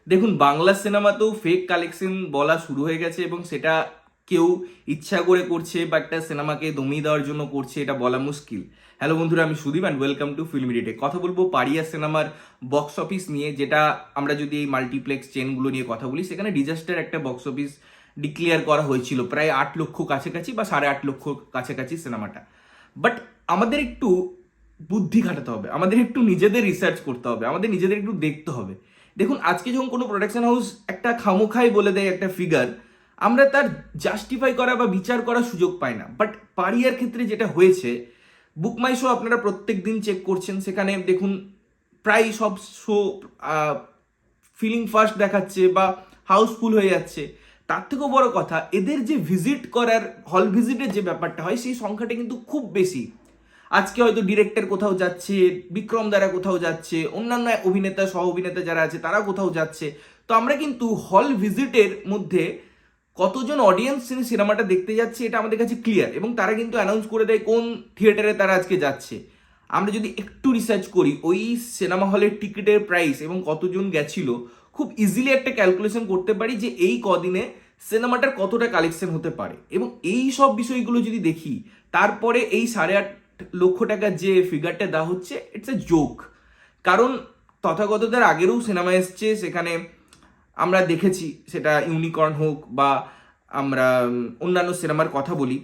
দেখুন, Bangla সিনেমাতেও fake collection বলা শুরু হয়ে গেছে এবং সেটা কেউ ইচ্ছা করে করছে বা একটা সিনেমাকে দমিয়ে দেওয়ার জন্য করছে, এটা বলা মুশকিল। হ্যালো বন্ধুরা, আমি Sudip and welcome to film detect. কথা বলবো পারিয়া সিনেমার বক্স অফিস নিয়ে, যেটা আমরা যদি এই মাল্টিপ্লেক্স চেনগুলো নিয়ে কথা বলি, সেখানে ডিজাস্টার একটা বক্স অফিস ডিক্লেয়ার করা হয়েছিল, প্রায় 8 লক্ষ কাছাকাছি বা 8.5 লক্ষ কাছাকাছি সিনেমাটা। বাট আমাদের একটু বুদ্ধি খাটাতে হবে, আমাদের একটু নিজেদের রিসার্চ করতে হবে, আমাদের নিজেদের একটু দেখতে হবে। দেখুন, আজকে যখন কোনো প্রোডাকশন হাউস একটা খামোখাই বলে দেয় একটা ফিগার, আমরা তার জাস্টিফাই করা বা বিচার করার সুযোগ পাই না। বাট পারিয়ার ক্ষেত্রে যেটা হয়েছে, বুক মাই শো আপনারা প্রত্যেক দিন চেক করছেন, সেখানে দেখুন প্রায় সব শো ফিলিং ফার্স্ট দেখাচ্ছে বা হাউসফুল হয়ে যাচ্ছে। তার থেকেও বড় কথা, এদের যে ভিজিট করার, হল ভিজিটের যে ব্যাপারটা হয়, সেই সংখ্যাটা কিন্তু খুব বেশি। আজকে হয়তো ডিরেক্টর কোথাও যাচ্ছে, বিক্রম দ্বারা কোথাও যাচ্ছে, অন্যান্য অভিনেতা সহ অভিনেতা যারা আছে তারা কোথাও যাচ্ছে। তো আমরা কিন্তু হল ভিজিটের মধ্যে কতজন অডিয়েন্স সিনেমাটা দেখতে যাচ্ছে এটা আমাদের কাছে ক্লিয়ার, এবং তারা কিন্তু অ্যানাউন্স করে দেয় কোন থিয়েটারে তারা আজকে যাচ্ছে। আমরা যদি একটু রিসার্চ করি ওই সিনেমা হলের টিকিটের প্রাইস এবং কতজন গেছিল, খুব ইজিলি একটা ক্যালকুলেশন করতে পারি যে এই কদিনে সিনেমাটার কতটা কালেকশন হতে পারে। এবং এই সব বিষয়গুলো যদি দেখি, তারপরে এই 8.5 লক্ষ টাকার যে ফিগারটা দেওয়া হচ্ছে, ইটস এ জোক। কারণ তথাগতদের আগেরও সিনেমা এসছে, সেখানে আমরা দেখেছি, সেটা ইউনিকর্ন হোক বা আমরা অন্যান্য সিনেমার কথা বলি,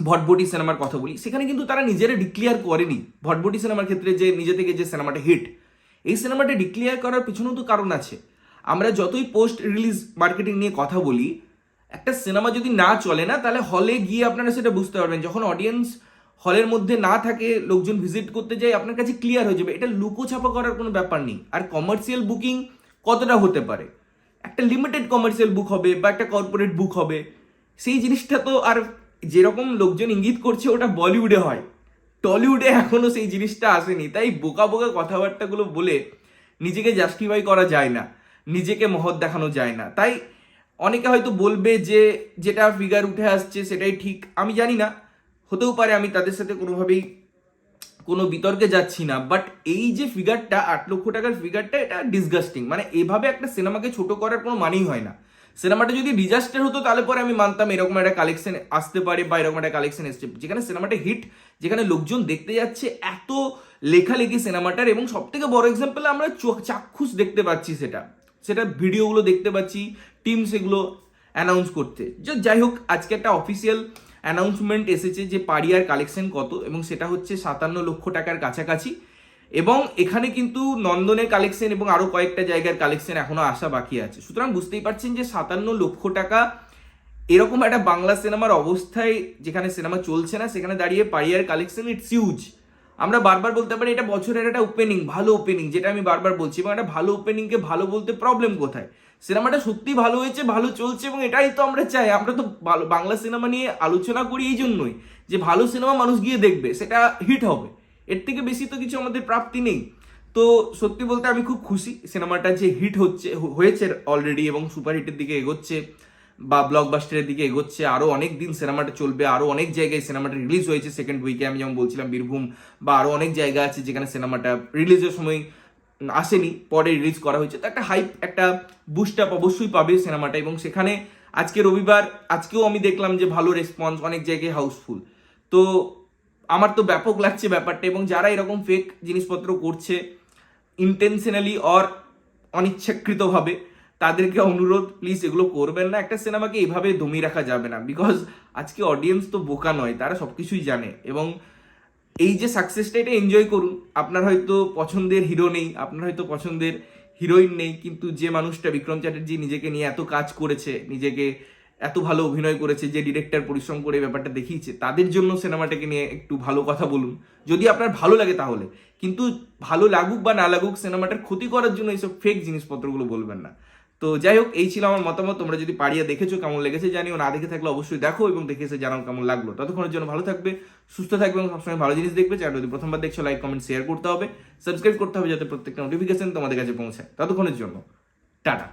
ভটভটি সিনেমার কথা বলি, সেখানে কিন্তু তারা নিজেরা ডিক্লেয়ার করেনি। ভটভটি সিনেমার ক্ষেত্রে যে নিজে থেকে যে সিনেমাটা হিট, এই সিনেমাটা ডিক্লেয়ার করার পিছনেও তো কারণ আছে। আমরা যতই পোস্ট রিলিজ মার্কেটিং নিয়ে কথা বলি, একটা সিনেমা যদি না চলে না, তাহলে হলে গিয়ে আপনারা সেটা বুঝতে পারবেন। যখন অডিয়েন্স হলের মধ্যে না থাকে, লোকজন ভিজিট করতে যায়, আপনার কাছে ক্লিয়ার হয়ে যাবে। এটা লুকোছাপা করার কোনো ব্যাপার নেই। আর কমার্শিয়াল বুকিং কতটা হতে পারে, একটা লিমিটেড কমার্শিয়াল বুক হবে বা একটা কর্পোরেট বুক হবে, সেই জিনিসটা তো আর যেরকম লোকজন ইঙ্গিত করছে ওটা বলিউডে হয়, টলিউডে এখনো সেই জিনিসটা আসেনি। তাই বোকা বোকা কথাবার্তাগুলো বলে নিজেকে জাস্টিফাই করা যায় না, নিজেকে মহৎ দেখানো যায় না। তাই অনেকে হয়তো বলবে যে যেটা ফিগার উঠে আসছে সেটাই ঠিক। আমি জানি না, হতেও পারে, আমি তাদের সাথে কোনোভাবেই কোনো বিতর্কে যাচ্ছি না। বাট এই যে ফিগারটা, 8 লক্ষ টাকার ফিগারটা, এটা ডিসগাস্টিং। মানে এভাবে একটা সিনেমাকে ছোট করার কোনো মানেই হয় না। সিনেমাটা যদি ডিজাস্টার হতো তাহলে পরে আমি মানতাম এরকম একটা কালেকশন আসতে পারে বা এরকম একটা কালেকশন এসছে। যেখানে সিনেমাটা হিট, যেখানে লোকজন দেখতে যাচ্ছে, এত লেখালেখি সিনেমাটার, এবং সব থেকে বড় এক্সাম্পল আমরা চাক্ষুষ দেখতে পাচ্ছি, সেটা সেটা ভিডিওগুলো দেখতে পাচ্ছি, টিম সেগুলো অ্যানাউন্স করতে। যাই হোক, আজকে একটা অফিসিয়াল অ্যানাউন্সমেন্ট এসেছে যে পারিয়ার কালেকশন কত, এবং সেটা হচ্ছে 57 লক্ষ টাকার কাছাকাছি। এবং এখানে কিন্তু নন্দনের কালেকশন এবং আরো কয়েকটা জায়গার কালেকশন এখনো আসা বাকি আছে। সুতরাং বুঝতেই পারছেন যে 57 লক্ষ টাকা এরকম একটা বাংলা সিনেমার অবস্থায়, যেখানে সিনেমা চলছে না, সেখানে দাঁড়িয়ে পারিয়ার কালেকশন, ইটস হিউজ। আমরা বারবার বলতে পারি এটা বছরের একটা ওপেনিং, ভালো ওপেনিং, যেটা আমি বারবার বলছি। এবং একটা ভালো ওপেনিংকে ভালো বলতে প্রবলেম কোথায়? সিনেমাটা সত্যি ভালো হয়েছে, ভালো চলছে, এবং এটাই তো আমরা চাই। আমরা তো বাংলা সিনেমা নিয়ে আলোচনা করি এই জন্যই, যে ভালো সিনেমা মানুষ গিয়ে দেখবে, সেটা হিট হবে। এর থেকে বেশি তো কিছু আমাদের প্রাপ্তি নেই। তো সত্যি বলতে আমি খুব খুশি সিনেমাটা যে হিট হয়েছে অলরেডি, এবং সুপার হিটের দিকে এগোচ্ছে বা ব্লকবাস্টারের দিকে এগোচ্ছে। আরো অনেক দিন সিনেমাটা চলবে, আরো অনেক জায়গায় সিনেমাটা রিলিজ হয়েছে সেকেন্ড উইকে, আমি যেমন বলছিলাম বীরভূম, বা আরো অনেক জায়গা আছে যেখানে সিনেমাটা রিলিজের সময় আসেনি, পরে রিলিজ করা হয়েছে। তো একটা হাইপ, একটা বুস্ট আপ অবশ্যই পাবে সিনেমাটা। এবং সেখানে আজকে রবিবার, আজকেও আমি দেখলাম যে ভালো রেসপন্স, অনেক জায়গায় হাউসফুল। তো আমার তো ব্যাপক লাগছে ব্যাপারটা। এবং যারা এরকম ফেক জিনিসপত্র করছে ইন্টেনশনালি অর অনিচ্ছাকৃতভাবে, তাদেরকে অনুরোধ, প্লিজ এগুলো করবেন না। একটা সিনেমাকে এইভাবে দমিয়ে রাখা যাবে না, বিকজ আজকে অডিয়েন্স তো বোকা নয়, তারা সবকিছুই জানে। এবং এই যে সাকসেসটা, এটা এনজয় করুন। আপনার হয়তো পছন্দের হিরো নেই, আপনার হয়তো পছন্দের হিরোইন নেই, কিন্তু যে মানুষটা, বিক্রম চ্যাটার্জি, নিজেকে নিয়ে এত কাজ করেছে, নিজেকে এত ভালো অভিনয় করেছে, যে ডিরেক্টর পরিশ্রম করে ব্যাপারটা দেখিয়েছে, তাদের জন্য সিনেমাটাকে নিয়ে একটু ভালো কথা বলুন, যদি আপনার ভালো লাগে তাহলে। কিন্তু ভালো লাগুক বা না লাগুক, সিনেমাটার ক্ষতি করার জন্য এইসব ফেক জিনিসপত্রগুলো বলবেন না। তো যাই হোক, এই ছিল আমার মতামত। তোমরা যদি পারিয়া দেখেছো, কেমন লেগেছে জানিও, না দেখে থাকলে অবশ্যই দেখো এবং দেখে এসে জানাও কেমন লাগলো। ততক্ষণের জন্য ভালো থাকবে, সুস্থ থাকবে, এবং সবসময় ভালো জিনিস দেখবে। চ্যানেল যদি প্রথমবার দেখছো, লাইক কমেন্ট শেয়ার করতে হবে, সাবস্ক্রাইব করতে হবে, যাতে প্রত্যেকটা নোটিফিকেশন তোমাদের কাছে পৌঁছায়। ততক্ষণের জন্য টাটা।